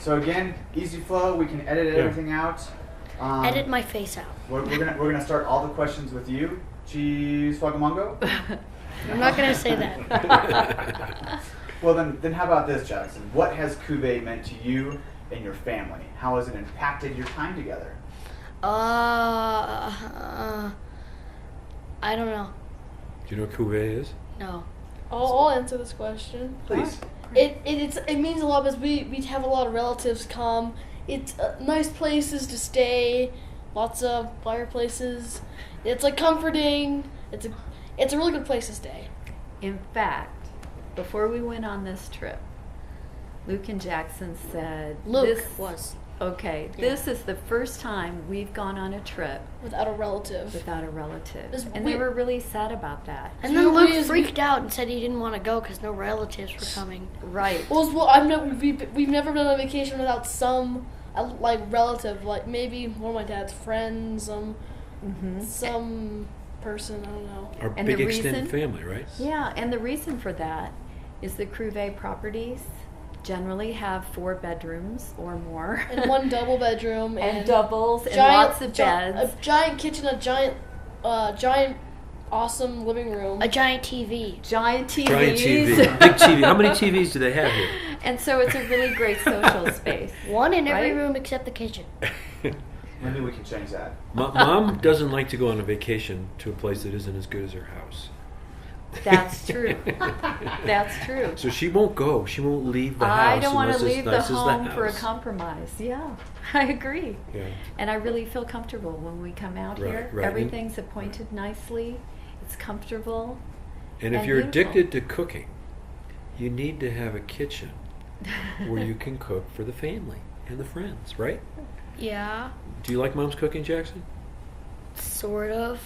So again, easy flow. We can edit everything out. Edit my face out. We're gonna start all the questions with you. Cheese Fugamongo? I'm not gonna say that. Well then how about this, Jackson? What has Cuvée meant to you and your family? How has it impacted your time together? I don't know. Do you know what Cuvée is? No. I'll answer this question. Please. It means a lot because we have a lot of relatives come. It's nice places to stay, lots of fireplaces. It's like comforting. It's a really good place to stay. In fact, before we went on this trip, Luke and Jackson said, Yeah. This is the first time we've gone on a trip Without a relative. And they were really sad about that. And then Luke freaked out and said he didn't want to go because no relatives were coming. Right. Well, we've never done a vacation without some like relative, like maybe one of my dad's friends, some person, I don't know. Our And big the extended reason? family, right? Yeah, and the reason for that is the Cuvée properties generally have 4 bedrooms or more. And one double bedroom. and doubles and lots of beds. A giant kitchen, a giant awesome living room. A giant TV. Giant TVs. Giant TV. Big TV. How many TVs do they have here? And so it's a really great social space. One in every Right? room except the kitchen. Maybe we can change that. Mom doesn't like to go on a vacation to a place that isn't as good as her house. That's true. That's true. So she won't go. She won't leave the house I don't want unless to it's leave nice the as home the for a house. compromise. Yeah, I agree. Yeah. And I really feel comfortable when we come out here. Right. Everything's appointed nicely. It's comfortable. And if and you're beautiful. addicted to cooking, you need to have a kitchen where you can cook for the family and the friends, right? Yeah, Do you like Mom's cooking, Jackson? sort of.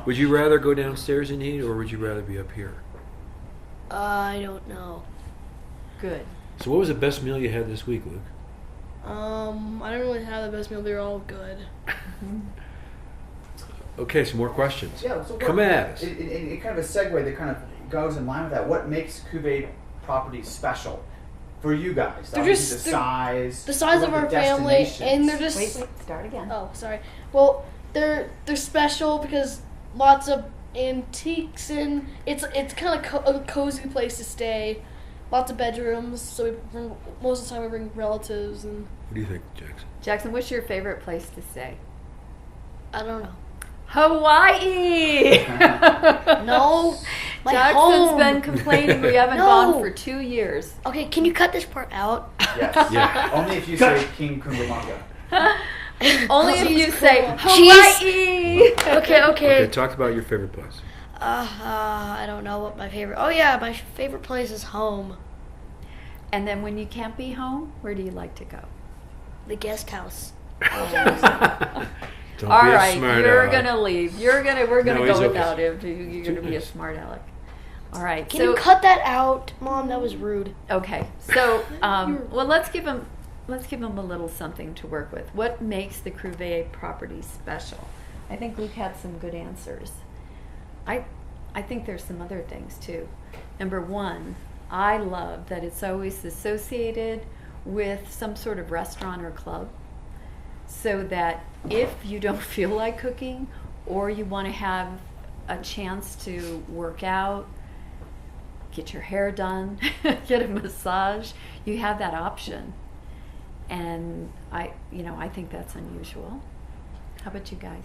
Would you rather go downstairs and eat, or would you rather be up here? I don't know. Good. So what was the best meal you had this week, Luke? I don't really have the best meal. They're all good. Okay, some more questions. Yeah, so Come at us. In kind of a segue that kind of goes in line with that. What makes Cuvée properties special for you guys? They're Obviously just- the size. The size what of the our family, and destinations. they're just. Wait, start again. Oh, sorry. Well, they're special because lots of antiques and it's kind of a cozy place to stay. Lots of bedrooms, so most of the time we bring relatives and. What do you think, Jackson? Jackson, what's your favorite place to stay? I don't know. Hawaii! No, my Jackson's home. been complaining we haven't No. gone for 2 years. Okay, can you cut this part out? Yes. Yeah. Only if you say King Kungamanga. Only if you say Jeez. Hawaii! Okay. Okay, talk about your favorite place. I don't know what my favorite. Oh yeah, my favorite place is home. And then when you can't be home, where do you like to go? The guest house. Don't All be a right, smart you're aleck. gonna leave. We're gonna No, go he's okay. without him. You're gonna be a Yes. smart aleck. All right. Can you cut that out, Mom? That was rude. Okay. So, well, let's give him a little something to work with. What makes the Cuvée property special? I think Luke had some good answers. I think there's some other things too. Number one, I love that it's always associated with some sort of restaurant or club, so that if you don't feel like cooking or you want to have a chance to work out, get your hair done, get a massage, you have that option. And I think that's unusual. How about you guys?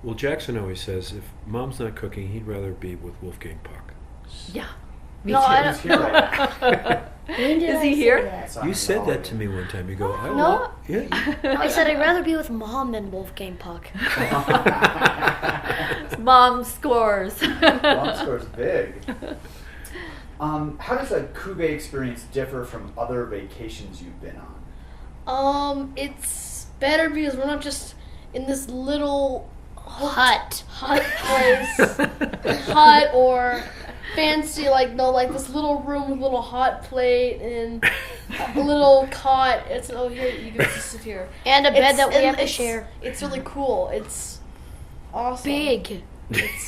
Well, Jackson always says if Mom's not cooking, he'd rather be with Wolfgang Puck. Yeah. Me No, too. I He's here right now. When did Is I he say here? that? You said that to me one time. You go, I No. love. Yeah. No, I said I'd rather be with Mom than Wolfgang Puck. Mom scores. Mom scores big. How does a Cuvée experience differ from other vacations you've been on? It's better because we're not just in this little Hut. place, hut or fancy like this little room with a little hot plate and a little cot. It's here you can just sit here. And a bed that we and have to it's- share. It's really cool. It's awesome. Big.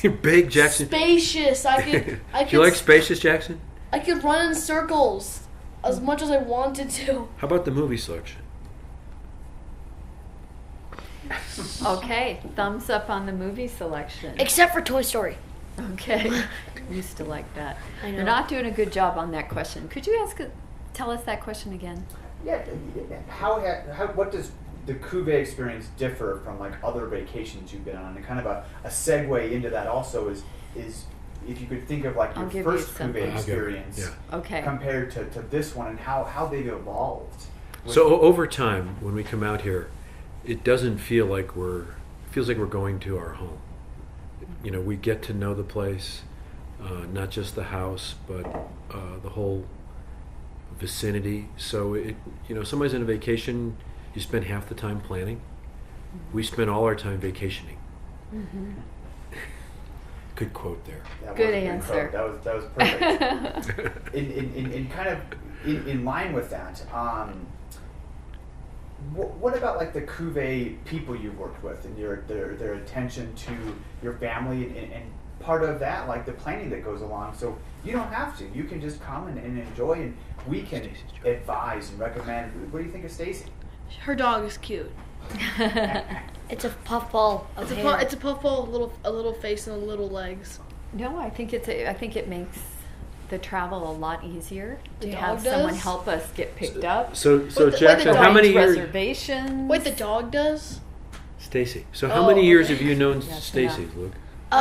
You're big, Jackson. Spacious. I could Do you like spacious, Jackson? I could run in circles. as much as I wanted to. How about the movie selection? Okay, thumbs up on the movie selection. Except for Toy Story. Okay, used to like that. I know. You're not doing a good job on that question. Could you tell us that question again? Yeah. What does the Cuvée experience differ from like other vacations you've been on? And kind of a segue into that also is if you could think of like I'll your give first you something. Cuvée experience Yeah. Okay. compared to this one and how they've evolved. So over time, when we come out here, it doesn't feel like it feels like we're going to our home. You know, we get to know the place, not just the house, but the whole vicinity. So somebody's on a vacation, you spend half the time planning. We spend all our time vacationing. Mm-hmm. Good quote there. That Good was a answer. quote. That was perfect. in kind of in line with that, what about like the Cuvée people you've worked with and their attention to your family and part of that, like the planning that goes along? So you don't have to. You can just come and enjoy, and we can advise and recommend. What do you think of Stacy? Her dog is cute. It's a puffball of hair. It's a puffball, a little face and little legs. No, I think it makes the travel a lot easier The to dog have someone does? help us get picked up. So the Jackson, how dog many years? Reservations. Wait, the dog does? Stacy. So how many years have you known Yes, Stacy, enough. Luke? I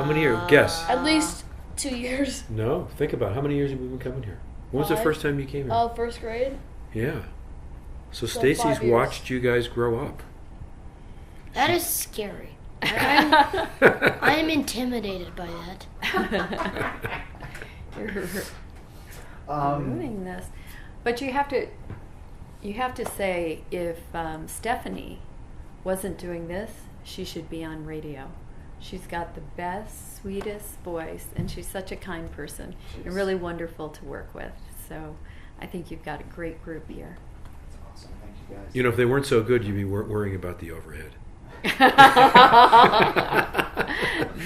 How many years? Guess. At least 2 years. No. Think about it. How many years have we been coming here? When was the 5. first time you came here? First grade. Yeah. So So Stacy's 5 years. watched you guys grow up. That is scary. I'm intimidated by that. You're ruining this. But you have to say if Stephanie wasn't doing this, she should be on radio. She's got the best, sweetest voice, and she's such a kind person and really wonderful to work with. So I think you've got a great group here. That's awesome. Thank you guys. You know, if they weren't so good, you'd be worrying about the overhead.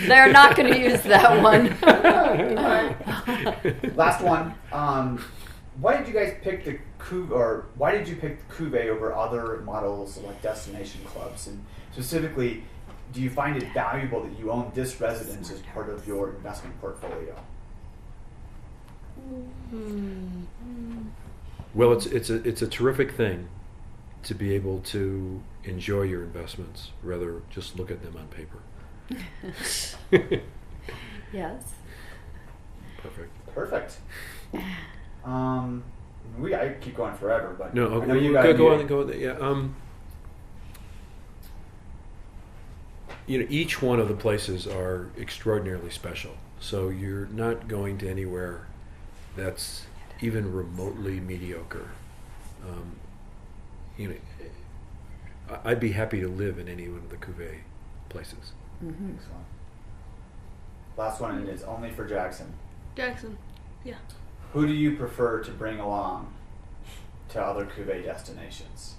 They're not going to use that one. Last one. Why did you guys pick the Cuvée, or why did you pick the Cuvée over other models like destination clubs? And specifically, do you find it valuable that you own this residence as part of your investment portfolio? Well, it's a terrific thing to be able to enjoy your investments rather just look at them on paper. Yes. Perfect. I keep going forever, but No, I know okay, you got go on. Yeah. Each one of the places are extraordinarily special. So you're not going to anywhere that's even remotely mediocre. I'd be happy to live in any one of the Cuvée places. Mm-hmm. Excellent. Last one, and it's only for Jackson. Jackson. Yeah. Who do you prefer to bring along to other Cuvée destinations?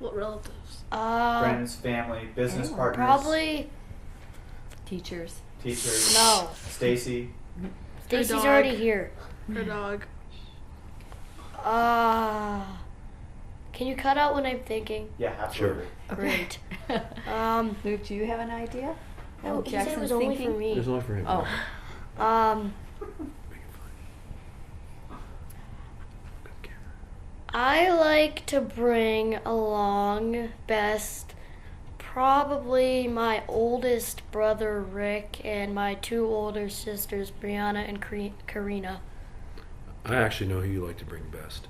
What relatives? Friends, family, business partners? Probably. Teachers. Teachers? No. Stacy? Stacy's dog. already here. Her dog. Can you cut out when I'm thinking? Yeah, absolutely. Great. Luke, do you have an idea? No, he said it Jackson's was only thinking? for me. There's only for him. Oh. I like to bring along probably my oldest brother Rick and my 2 older sisters Brianna and Karina. I actually know who you like to bring best.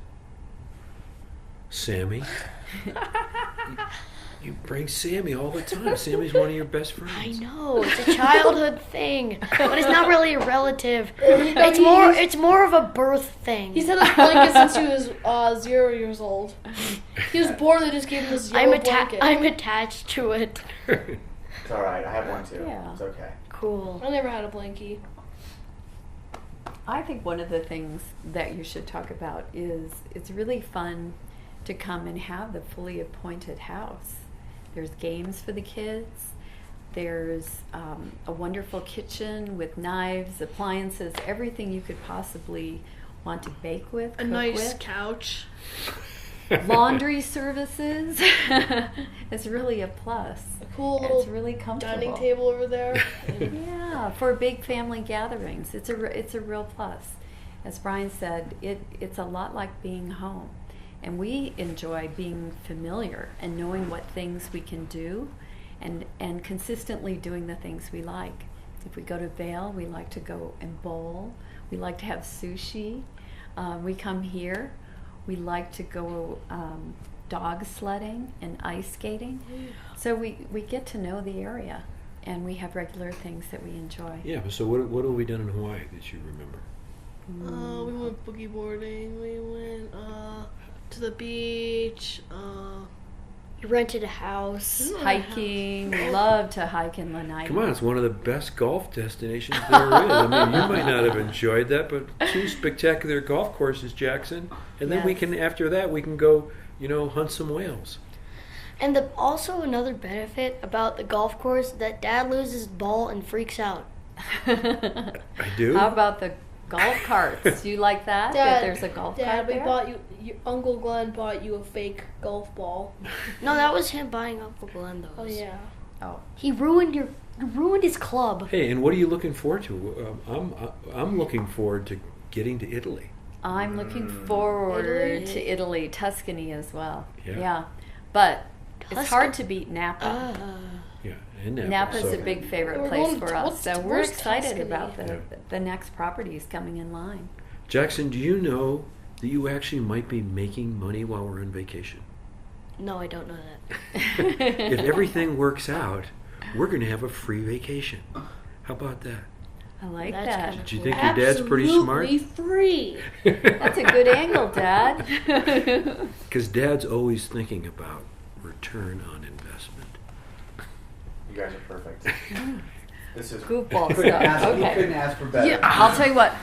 Sammy. You bring Sammy all the time. Sammy's one of your best friends. I know, it's a childhood thing, but it's not really a relative. It's more of a birth thing. He's had a blanket since he was 0 years old. He was born, they just gave him this yellow blanket. I'm attached to it. It's alright, I have one too. Yeah. It's okay. Cool. I never had a blankie. I think one of the things that you should talk about is it's really fun to come and have the fully appointed house. There's games for the kids. There's a wonderful kitchen with knives, appliances, everything you could possibly want to bake with. A cook nice with. couch. Laundry services. It's really a plus. A cool It's little really comfortable. dining table over there. Yeah, for big family gatherings, it's a real plus. As Brian said, it's a lot like being home, and we enjoy being familiar and knowing what things we can do, and consistently doing the things we like. If we go to Vail, we like to go and bowl. We like to have sushi. We come here. We like to go dog sledding and ice skating. So we get to know the area, and we have regular things that we enjoy. Yeah, but so what have we done in Hawaii that you remember? We went boogie boarding. We went to the beach. You rented a house. Hiking. We love to hike in Lanai. Come on, it's one of the best golf destinations there is. I mean, you might not have enjoyed that, but 2 spectacular golf courses, Jackson. And then we Yes. can, after that, we can go, hunt some whales. And also another benefit about the golf course that Dad loses his ball and freaks out. I do? How about the golf carts? Do you like that? That there's a golf Dad, cart we there? bought you. Uncle Glenn bought you a fake golf ball. No, that was him buying Uncle Glenn those. Oh yeah. Oh. He ruined his club. Hey, and what are you looking forward to? I'm looking forward to getting to Italy. I'm looking forward Italy? to Italy, Tuscany as well. Yeah. But it's hard to beat Napa. Yeah, and Napa. Napa's so- a big favorite We're place going for to- us, what's- so we're where's excited Tuscany? about Yeah. the next properties coming in line. Jackson, do you know that you actually might be making money while we're on vacation? No, I don't know that. If everything works out, we're going to have a free vacation. How about that? I like That's that. kinda Did you cool. think your dad's pretty smart? Absolutely free. That's a good angle, Dad. Because Dad's always thinking about return on investment. You guys are perfect. This is Goofball couldn't stuff. ask, Okay. couldn't ask for better. I'll tell you what.